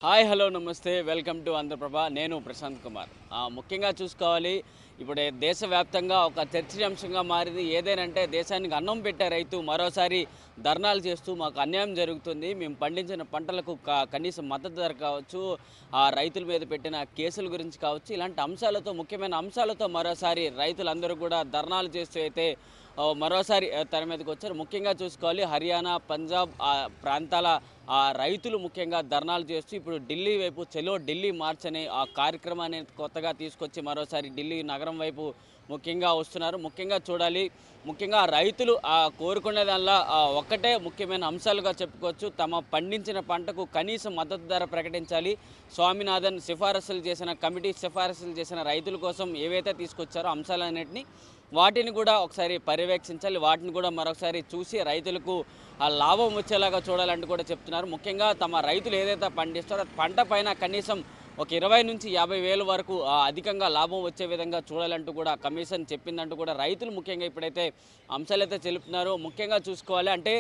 Hi hello నమస్తే welcome to Andhraprabha నేను ప్రశాంత్ కుమార్ ముఖ్యంగా చూసుకోవాలి ఇప్పుడు దేశవ్యాప్తంగా ఒక చర్చనీయాంశంగా మారింది ఏదేనంటే దేశానికి అన్నం పెట్టే రైతు మరోసారి ధర్నాలు చేస్తూ మాకు అన్యాయం జరుగుతుంది మేము పండించిన పంటలకు కనీసం మద్దతు ధర కావచ్చు రైతుల మీద పెట్టిన కేసుల గురించి కావచ్చు ఇలాంటి అంశాలతో ముఖ్యమైన అంశాలతో మరోసారి రైతులందరూ కూడా ధర్నాలు చేస్తూ అయితే మరోసారి తెర మీదకి వచ్చారు. ముఖ్యంగా చూసుకోవాలి హర్యానా పంజాబ్ ప్రాంతాల రైతులు ముఖ్యంగా ధర్నాలు చేస్తూ ఇప్పుడు ఢిల్లీ వైపు చలో ఢిల్లీ మార్చ్ అనే ఆ కార్యక్రమాన్ని కొత్తగా తీసుకొచ్చి మరోసారి ఢిల్లీ నగరం వైపు ముఖ్యంగా వస్తున్నారు. ముఖ్యంగా చూడాలి ముఖ్యంగా రైతులు కోరుకునేదానిలా ఒక్కటే ముఖ్యమైన అంశాలుగా చెప్పుకోవచ్చు. తమ పండించిన పంటకు కనీస మద్దతు ధర ప్రకటించాలి. స్వామినాథన్ సిఫారసులు చేసిన కమిటీ సిఫారసులు చేసిన రైతుల కోసం ఏవైతే తీసుకొచ్చారో అంశాలన్నింటినీ వాటిని కూడా ఒకసారి పర్యవేక్షించాలి. వాటిని కూడా మరొకసారి చూసి రైతులకు లాభం వచ్చేలాగా చూడాలంటూ కూడా చెప్తున్నారు. ముఖ్యంగా తమ రైతులు ఏదైతే పండిస్తారో పంట పైన కనీసం ఒక 20 నుంచి 50 వేల వరకు అధికంగా లాభం వచ్చే విధంగా చూడాలంటూ కూడా కమిషన్ చెప్పిందంటూ కూడా రైతులు ముఖ్యంగా ఇప్పుడైతే అంశాలైతే తెలుపుతున్నారు. ముఖ్యంగా చూసుకోవాలి అంటే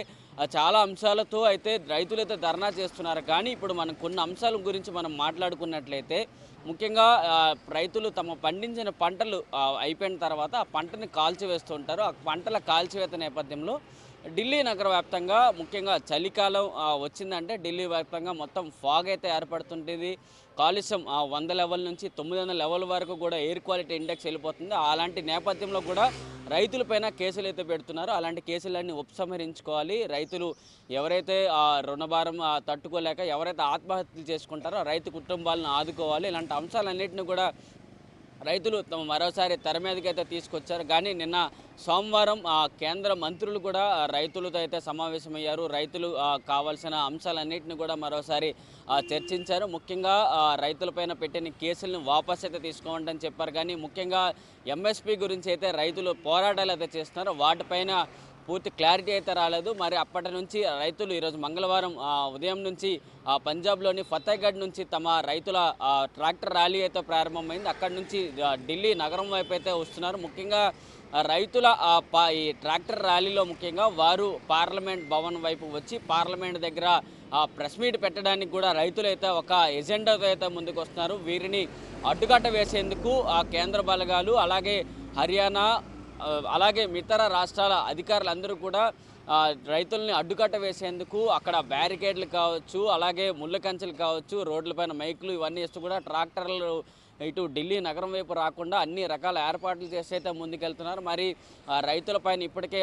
చాలా అంశాలతో అయితే రైతులైతే ధర్నా చేస్తున్నారు. కానీ ఇప్పుడు మనం కొన్ని అంశాల గురించి మనం మాట్లాడుకున్నట్లయితే ముఖ్యంగా రైతులు తమ పండించిన పంటలు అయిపోయిన తర్వాత ఆ పంటని కాల్చివేస్తుంటారు. ఆ పంటల కాల్చివేత నేపథ్యంలో ఢిల్లీ నగర వ్యాప్తంగా ముఖ్యంగా చలికాలం వచ్చిందంటే ఢిల్లీ వ్యాప్తంగా మొత్తం ఫాగ్ అయితే ఏర్పడుతుంటుంది. కాలుష్యం 100 లెవెల్ నుంచి 900 లెవెల్ వరకు కూడా ఎయిర్ క్వాలిటీ ఇండెక్స్ వెళ్ళిపోతుంది. అలాంటి నేపథ్యంలో కూడా రైతులపైన కేసులు అయితే పెడుతున్నారు. అలాంటి కేసులన్నీ ఉపసంహరించుకోవాలి. రైతులు ఎవరైతే రుణభారం తట్టుకోలేక ఎవరైతే ఆత్మహత్యలు చేసుకుంటారో రైతు కుటుంబాలను ఆదుకోవాలి. ఇలాంటి అంశాలన్నింటినీ కూడా రైతులు తమ మరోసారి తెర మీదకైతే తీసుకొచ్చారు. కానీ నిన్న సోమవారం కేంద్ర మంత్రులు కూడా రైతులతో అయితే సమావేశమయ్యారు. రైతులు కావాల్సిన అంశాలన్నింటినీ కూడా మరోసారి చర్చించారు. ముఖ్యంగా రైతులపైన పెట్టిన కేసులను వాపస్ అయితే తీసుకోండి అని చెప్పారు. కానీ ముఖ్యంగా ఎంఎస్పీ గురించి అయితే రైతులు పోరాటాలు అయితే చేస్తున్నారు. వాటిపైన పూర్తి క్లారిటీ అయితే రాలేదు. మరి అప్పటి నుంచి రైతులు ఈరోజు మంగళవారం ఉదయం నుంచి పంజాబ్లోని ఫతేగఢ్ నుంచి తమ రైతుల ట్రాక్టర్ ర్యాలీ అయితే ప్రారంభమైంది. అక్కడి నుంచి ఢిల్లీ నగరం వైపు అయితే వస్తున్నారు. ముఖ్యంగా రైతుల ఈ ట్రాక్టర్ ర్యాలీలో ముఖ్యంగా వారు పార్లమెంట్ భవన్ వైపు వచ్చి పార్లమెంట్ దగ్గర ప్రెస్ మీట్ పెట్టడానికి కూడా రైతులైతే ఒక ఎజెండాతో అయితే ముందుకు వస్తున్నారు. వీరిని అడ్డుకట్ట వేసేందుకు కేంద్ర బలగాలు అలాగే హర్యానా అలాగే ఇతర రాష్ట్రాల అధికారులందరూ కూడా రైతుల్ని అడ్డుకట్ట వేసేందుకు అక్కడ బ్యారికేడ్లు కావచ్చు అలాగే ముళ్ళ కంచెలు కావచ్చు రోడ్లపైన మైకులు ఇవన్నీ వేస్తూ కూడా ట్రాక్టర్లు ఇటు ఢిల్లీ నగరం వైపు రాకుండా అన్ని రకాల ఏర్పాట్లు చేసి అయితే ముందుకెళ్తున్నారు. మరి రైతులపైన ఇప్పటికే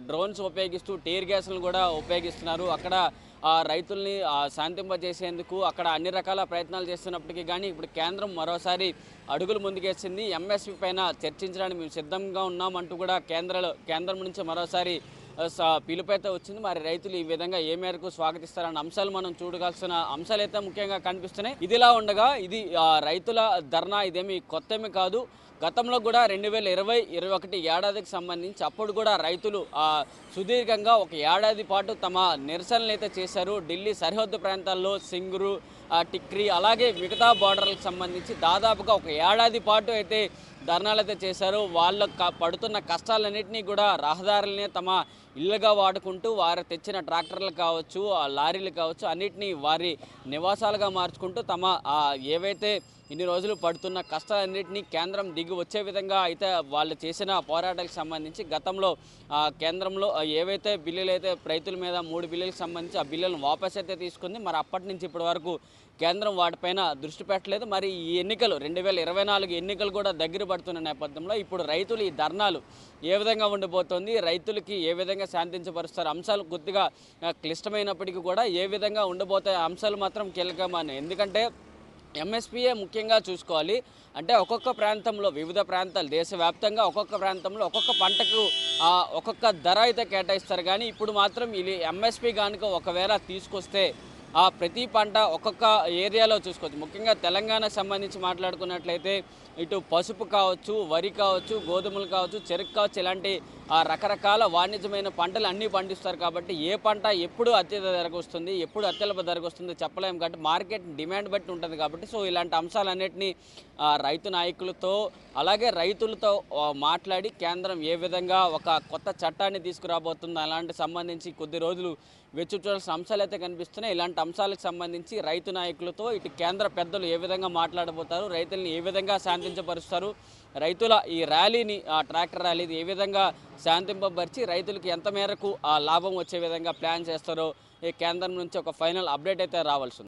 డ్రోన్స్ ఉపయోగిస్తూ టీర్ గ్యాస్లను కూడా ఉపయోగిస్తున్నారు. అక్కడ రైతుల్ని శాంతింపజేసేందుకు అక్కడ అన్ని రకాల ప్రయత్నాలు చేస్తున్నప్పటికీ కానీ ఇప్పుడు కేంద్రం మరోసారి అడుగులు ముందుకేసింది. ఎంఎస్పీ పైన చర్చించడానికి మేము సిద్ధంగా ఉన్నామంటూ కూడా కేంద్రం నుంచి మరోసారి పిలుపైతే వచ్చింది. మరి రైతులు ఈ విధంగా ఏ మేరకు స్వాగతిస్తారన్న అంశాలు మనం చూడాల్సిన అంశాలు అయితే ముఖ్యంగా కనిపిస్తున్నాయి. ఇదిలా ఉండగా ఇది రైతుల ధర్నా ఇదేమి కొత్తేమి కాదు. గతంలో కూడా 2020-21 ఏడాదికి సంబంధించి అప్పుడు కూడా రైతులు సుదీర్ఘంగా ఒక ఏడాది పాటు తమ నిరసనలు అయితే చేశారు. ఢిల్లీ సరిహద్దు ప్రాంతాల్లో సింగూరు టిక్రీ అలాగే మిగతా బార్డర్లకు సంబంధించి దాదాపుగా ఒక ఏడాది పాటు అయితే ధర్నాలు అయితే చేశారు. వాళ్ళు పడుతున్న కష్టాలన్నింటినీ కూడా రహదారులనే తమ ఇళ్ళుగా వాడుకుంటూ వారు తెచ్చిన ట్రాక్టర్లు కావచ్చు లారీలు కావచ్చు అన్నిటినీ వారి నివాసాలుగా మార్చుకుంటూ తమ ఏవైతే ఇన్ని రోజులు పడుతున్న కష్టాలన్నింటినీ కేంద్రం దిగి వచ్చే విధంగా అయితే వాళ్ళు చేసిన పోరాటాలకు సంబంధించి గతంలో కేంద్రంలో ఏవైతే బిల్లులు అయితే రైతుల మీద 3 బిల్లులకు సంబంధించి ఆ బిల్లులను వాపస్ అయితే తీసుకుంది. మరి అప్పటి నుంచి ఇప్పటి వరకు కేంద్రం వాటిపైన దృష్టి పెట్టలేదు. మరి ఈ ఎన్నికలు 2024 ఎన్నికలు కూడా దగ్గర పడుతున్న నేపథ్యంలో ఇప్పుడు రైతులు ఈ ధర్నాలు ఏ విధంగా ఉండిపోతుంది రైతులకి ఏ విధంగా శాంతించపరుస్తారు అంశాలు కొద్దిగా క్లిష్టమైనప్పటికీ కూడా ఏ విధంగా ఉండబోతాయి అంశాలు మాత్రం కీలకమని. ఎందుకంటే ఎంఎస్పీఏ ముఖ్యంగా చూసుకోవాలి అంటే ఒక్కొక్క ప్రాంతంలో వివిధ ప్రాంతాలు దేశవ్యాప్తంగా ఒక్కొక్క ప్రాంతంలో ఒక్కొక్క పంటకు ఒక్కొక్క ధర అయితే కేటాయిస్తారు. కానీ ఇప్పుడు మాత్రం ఇది ఎంఎస్పీ కనుక ఒకవేళ తీసుకొస్తే ప్రతి పంట ఒక్కొక్క ఏరియాలో చూసుకోవచ్చు. ముఖ్యంగా తెలంగాణకు సంబంధించి మాట్లాడుకున్నట్లయితే ఇటు పసుపు కావచ్చు వరి కావచ్చు గోధుమలు కావచ్చు చెరుకు కావచ్చు ఇలాంటి రకరకాల వాణిజ్యమైన పంటలు అన్నీ పండిస్తారు. కాబట్టి ఏ పంట ఎప్పుడు అత్యధిక ధరకు వస్తుంది ఎప్పుడు అత్యల్ప ధరకు వస్తుందో చెప్పలేము. కాబట్టి మార్కెట్ డిమాండ్ బట్టి ఉంటుంది కాబట్టి సో ఇలాంటి అంశాలన్నింటినీ రైతు నాయకులతో అలాగే రైతులతో మాట్లాడి కేంద్రం ఏ విధంగా ఒక కొత్త చట్టాన్ని తీసుకురాబోతుందో అలాంటి సంబంధించి కొద్ది రోజులు వేచి చూడాల్సిన అంశాలు అయితే కనిపిస్తున్నాయి. ఇలాంటి అంశాలకు సంబంధించి రైతు నాయకులతో ఇటు కేంద్ర పెద్దలు ఏ విధంగా మాట్లాడబోతారు, రైతుల్ని ఏ విధంగా శాంతించపరుస్తారు, రైతుల ఈ ర్యాలీని ట్రాక్టర్ ర్యాలీని ఏ విధంగా శాంతింపబరిచి రైతులకు ఎంత మేరకు లాభం వచ్చే విధంగా ప్లాన్ చేస్తారో ఈ కేంద్రం నుంచి ఒక ఫైనల్ అప్డేట్ అయితే రావాల్సి ఉంది.